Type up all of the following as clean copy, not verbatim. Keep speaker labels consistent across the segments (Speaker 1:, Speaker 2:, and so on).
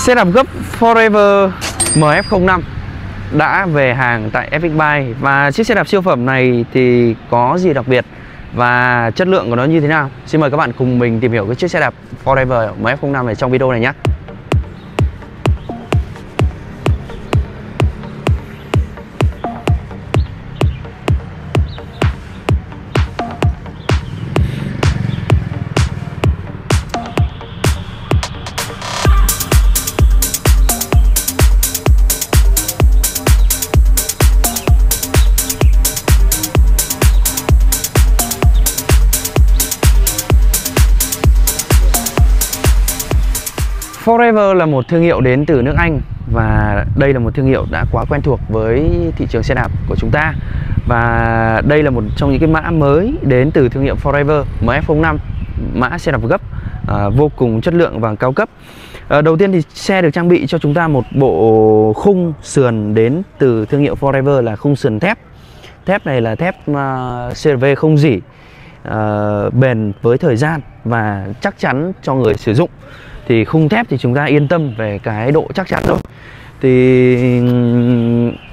Speaker 1: Setup gấp Forever MF05 đã về hàng tại FX Bike. Và chiếc xe đạp siêu phẩm này thì có gì đặc biệt và chất lượng của nó như thế nào? Xin mời các bạn cùng mình tìm hiểu cái chiếc xe đạp Forever MF05 này trong video này nhé. Forever là một thương hiệu đến từ nước Anh và đây là một thương hiệu đã quá quen thuộc với thị trường xe đạp của chúng ta. Và đây là một trong những cái mã mới đến từ thương hiệu Forever MF05, mã xe đạp gấp vô cùng chất lượng và cao cấp. Đầu tiên thì xe được trang bị cho chúng ta một bộ khung sườn đến từ thương hiệu Forever là khung sườn thép. Thép này là thép CRV không rỉ, bền với thời gian và chắc chắn cho người sử dụng. Thì khung thép thì chúng ta yên tâm về cái độ chắc chắn thôi. Thì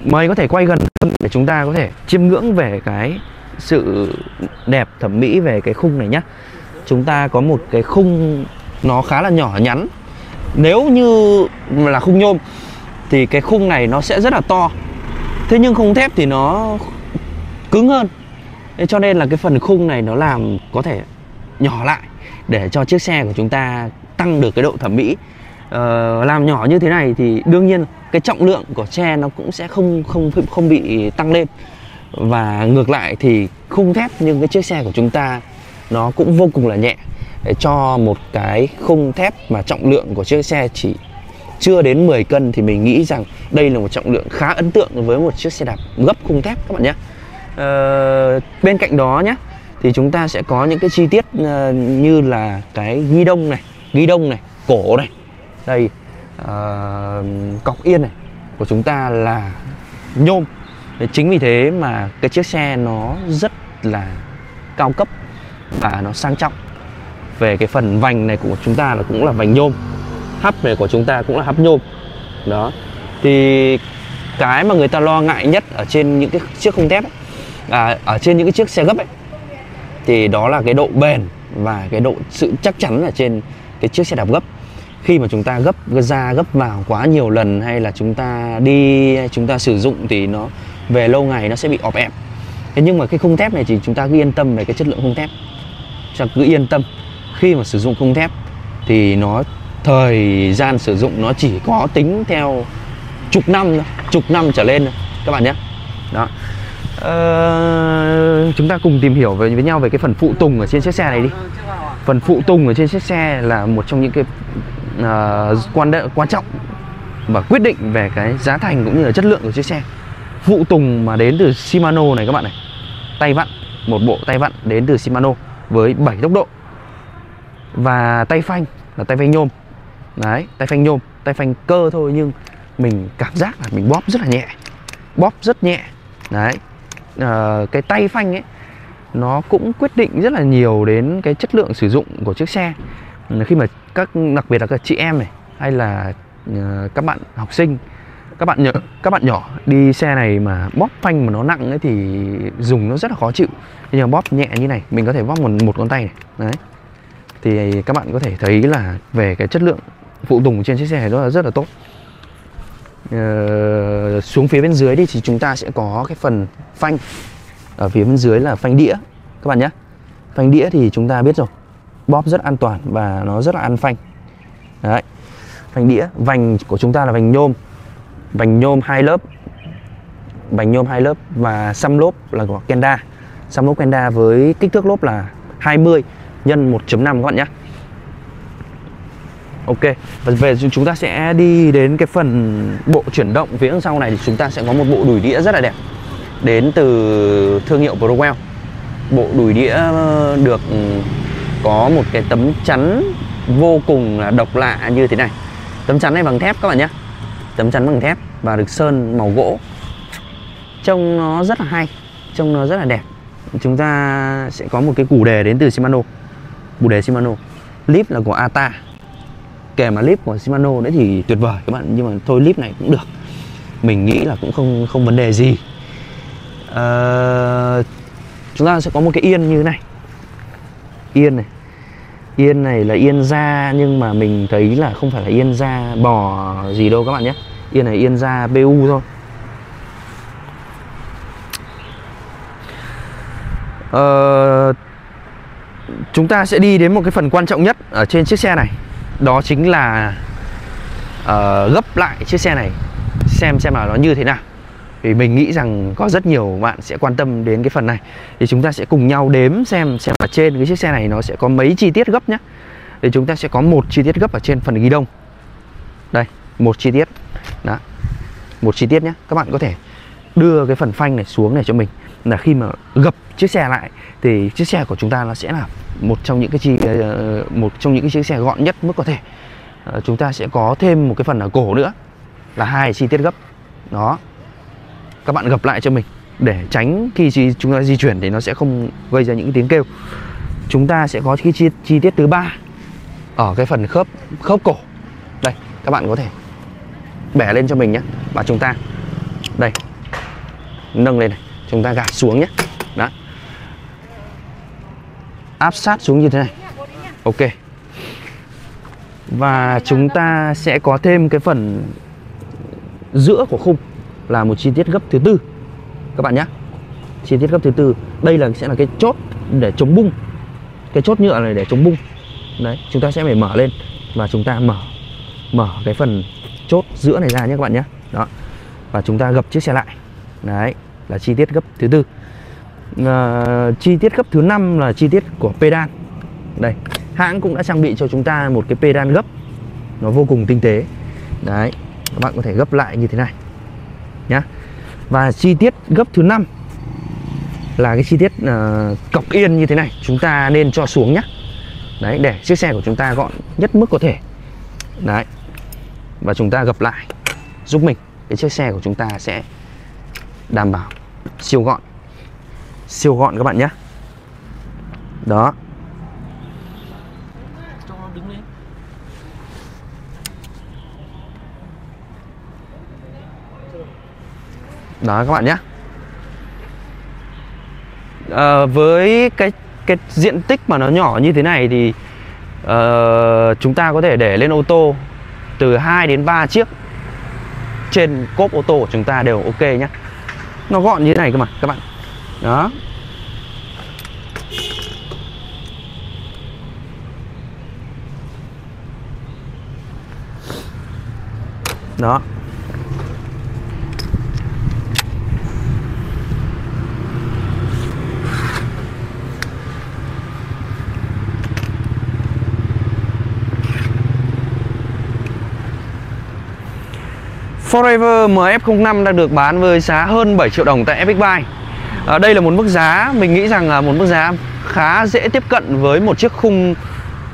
Speaker 1: mời có thể quay gần để chúng ta có thể chiêm ngưỡng về cái sự đẹp thẩm mỹ về cái khung này nhé. Chúng ta có một cái khung nó khá là nhỏ nhắn. Nếu như là khung nhôm thì cái khung này nó sẽ rất là to. Thế nhưng khung thép thì nó cứng hơn. Thế cho nên là cái phần khung này nó làm có thể nhỏ lại để cho chiếc xe của chúng ta tăng được cái độ thẩm mỹ. Làm nhỏ như thế này thì đương nhiên cái trọng lượng của xe nó cũng sẽ không bị tăng lên. Và ngược lại thì khung thép nhưng cái chiếc xe của chúng ta nó cũng vô cùng là nhẹ. Để cho một cái khung thép mà trọng lượng của chiếc xe chỉ chưa đến 10 cân thì mình nghĩ rằng đây là một trọng lượng khá ấn tượng với một chiếc xe đạp gấp khung thép các bạn nhé. Bên cạnh đó nhé thì chúng ta sẽ có những cái chi tiết như là cái ghi đông này, cổ này, đây, cọc yên này của chúng ta là nhôm. Chính vì thế mà cái chiếc xe nó rất là cao cấp và nó sang trọng. Về cái phần vành này của chúng ta là cũng là vành nhôm, hub này của chúng ta cũng là hub nhôm. Đó. Thì cái mà người ta lo ngại nhất ở trên những cái chiếc khung thép ấy, ở trên những cái chiếc xe gấp ấy, thì đó là cái độ bền và cái độ sự chắc chắn ở trên cái chiếc xe đạp gấp. Khi mà chúng ta gấp vào quá nhiều lần hay là chúng ta sử dụng thì nó về lâu ngày nó sẽ bị ọp ẹp. Thế nhưng mà cái khung thép này thì chúng ta cứ yên tâm về cái chất lượng khung thép. Chúng ta cứ yên tâm khi mà sử dụng khung thép thì nó thời gian sử dụng nó chỉ có tính theo chục năm trở lên thôi các bạn nhé. Đó. Chúng ta cùng tìm hiểu với nhau về cái phần phụ tùng ở trên chiếc xe này đi. Phần phụ tùng ở trên chiếc xe là một trong những cái quan trọng và quyết định về cái giá thành cũng như là chất lượng của chiếc xe. Phụ tùng mà đến từ Shimano này các bạn này. Tay vặn, một bộ tay vặn đến từ Shimano với 7 tốc độ. Và tay phanh là tay phanh nhôm. Đấy, tay phanh nhôm, tay phanh cơ thôi nhưng mình cảm giác là mình bóp rất là nhẹ. Bóp rất nhẹ. Đấy. Cái tay phanh ấy nó cũng quyết định rất là nhiều đến cái chất lượng sử dụng của chiếc xe. Khi mà đặc biệt là các chị em này hay là các bạn học sinh, các bạn nhỏ đi xe này mà bóp phanh mà nó nặng ấy thì dùng nó rất là khó chịu. Nhưng mà bóp nhẹ như này mình có thể bóp một con tay này. Đấy. Thì các bạn có thể thấy là về cái chất lượng phụ tùng trên chiếc xe này rất là tốt. Xuống phía bên dưới đi thì chúng ta sẽ có cái phần phanh. Ở phía bên dưới là phanh đĩa các bạn nhé. Phanh đĩa thì chúng ta biết rồi, bóp rất an toàn và nó rất là ăn phanh. Đấy. Phanh đĩa, vành của chúng ta là vành nhôm 2 lớp. Vành nhôm 2 lớp và xăm lốp là của Kenda. Xăm lốp Kenda với kích thước lốp là 20 x 1.5 các bạn nhé. Ok, và về chúng ta sẽ đi đến cái phần bộ chuyển động phía sau này thì chúng ta sẽ có một bộ đùi đĩa rất là đẹp đến từ thương hiệu Prowell. Bộ đùi đĩa được có một cái tấm chắn vô cùng là độc lạ như thế này. Tấm chắn này bằng thép các bạn nhé. Tấm chắn bằng thép và được sơn màu gỗ. Trông nó rất là hay, trông nó rất là đẹp. Chúng ta sẽ có một cái củ đề đến từ Shimano. Củ đề Shimano. Lip là của ATA. kèm là líp của Shimano đấy thì tuyệt vời các bạn, nhưng mà thôi líp này cũng được, mình nghĩ là cũng không vấn đề gì. Chúng ta sẽ có một cái yên như thế này. Yên này là yên da, nhưng mà mình thấy là không phải là yên da bò gì đâu các bạn nhé. Yên này yên da BU thôi. Chúng ta sẽ đi đến một cái phần quan trọng nhất ở trên chiếc xe này. Đó chính là gấp lại chiếc xe này xem là nó như thế nào. Vì mình nghĩ rằng có rất nhiều bạn sẽ quan tâm đến cái phần này. Thì chúng ta sẽ cùng nhau đếm xem ở trên cái chiếc xe này nó sẽ có mấy chi tiết gấp nhé. Thì chúng ta sẽ có một chi tiết gấp ở trên phần ghi đông. Đây, một chi tiết. Đó, một chi tiết nhé. Các bạn có thể đưa cái phần phanh này xuống này cho mình. Là khi mà gập chiếc xe lại thì chiếc xe của chúng ta nó sẽ là một trong những cái chiếc xe gọn nhất mức có thể. Chúng ta sẽ có thêm một cái phần ở cổ nữa là 2 chi tiết gấp. Đó, các bạn gập lại cho mình để tránh khi chúng ta di chuyển thì nó sẽ không gây ra những tiếng kêu. Chúng ta sẽ có cái chi tiết thứ 3 ở cái phần khớp cổ. Đây, các bạn có thể bẻ lên cho mình nhé. Và chúng ta đây, nâng lên này, chúng ta gạt xuống nhé. Đó, áp sát xuống như thế này. Ok. Và chúng ta sẽ có thêm cái phần giữa của khung là một chi tiết gấp thứ 4 các bạn nhé. Chi tiết gấp thứ 4, đây sẽ là cái chốt để chống bung. Cái chốt nhựa này để chống bung. Đấy, chúng ta sẽ phải mở lên và chúng ta mở cái phần chốt giữa này ra nhé các bạn nhé. Đó. Và chúng ta gập chiếc xe lại. Đấy, là chi tiết gấp thứ 4. Chi tiết gấp thứ 5 là chi tiết của pedal. Đây, hãng cũng đã trang bị cho chúng ta một cái pedal gấp, nó vô cùng tinh tế. Đấy, các bạn có thể gấp lại như thế này nhá. Và chi tiết gấp thứ 5 là cái chi tiết cọc yên như thế này, chúng ta nên cho xuống nhé. Đấy, để chiếc xe của chúng ta gọn nhất mức có thể. Đấy, và chúng ta gập lại giúp mình, cái chiếc xe của chúng ta sẽ đảm bảo siêu gọn các bạn nhé. Đó. Đó các bạn nhé. Với cái diện tích mà nó nhỏ như thế này thì chúng ta có thể để lên ô tô từ 2 đến 3 chiếc trên cốp ô tô của chúng ta đều ok nhé. Nó gọn như thế này cơ mà các bạn. Đó. Đó. Forever MF05 đang được bán với giá hơn 7 triệu đồng tại FX Buy. Đây là một mức giá mình nghĩ rằng là một mức giá khá dễ tiếp cận với một chiếc khung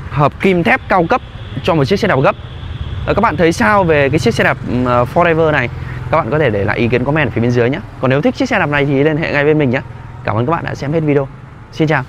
Speaker 1: hợp kim thép cao cấp cho một chiếc xe đạp gấp. Các bạn thấy sao về cái chiếc xe đạp Forever này? Các bạn có thể để lại ý kiến comment ở phía bên dưới nhé. Còn nếu thích chiếc xe đạp này thì liên hệ ngay bên mình nhé. Cảm ơn các bạn đã xem hết video. Xin chào.